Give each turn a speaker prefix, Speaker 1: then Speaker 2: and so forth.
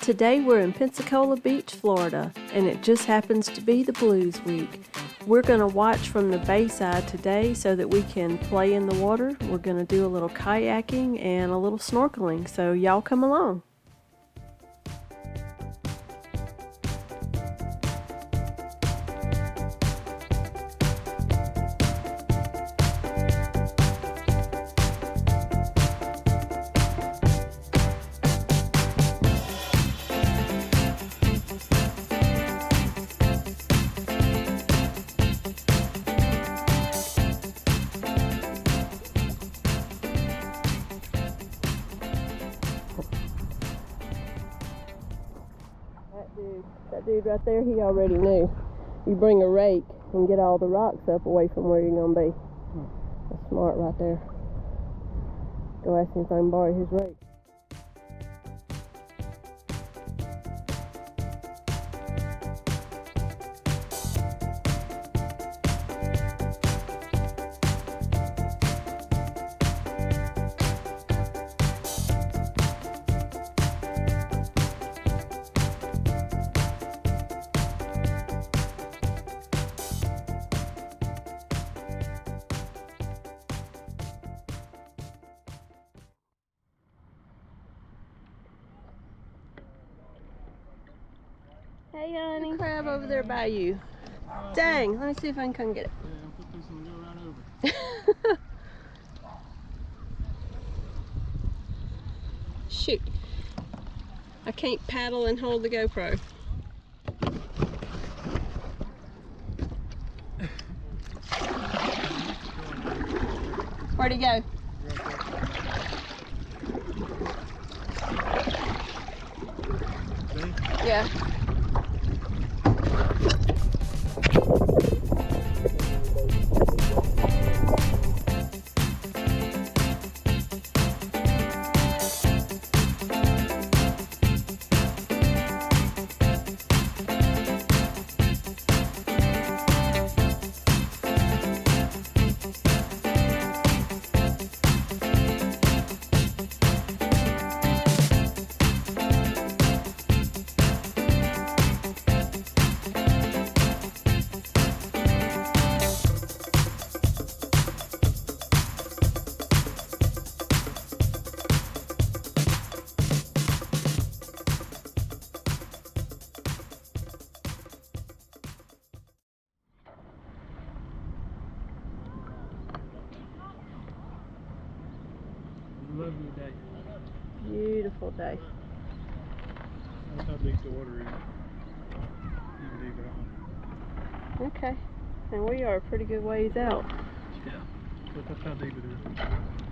Speaker 1: Today we're in Pensacola Beach, Florida, and it just happens to be the Blues Week. We're going to watch from the bayside today so that we can play in the water. We're going to do a little kayaking and a little snorkeling, so y'all come along. That dude right there, he already knew. You bring a rake and get all the rocks up away from where you're going to be. That's smart right there. Go ask him if I can borrow his rake. Hey, honey. Crab over there by you. Dang, let me see if I can come get it.
Speaker 2: Yeah, I'll put this and go right over.
Speaker 1: Shoot. I can't paddle and hold the GoPro. Where'd he go? Yeah.
Speaker 2: Lovely day.
Speaker 1: Beautiful day.
Speaker 2: That's how deep the water is. Even deeper on.
Speaker 1: Okay. And we are a pretty good ways out.
Speaker 2: Yeah. But that's how deep it is.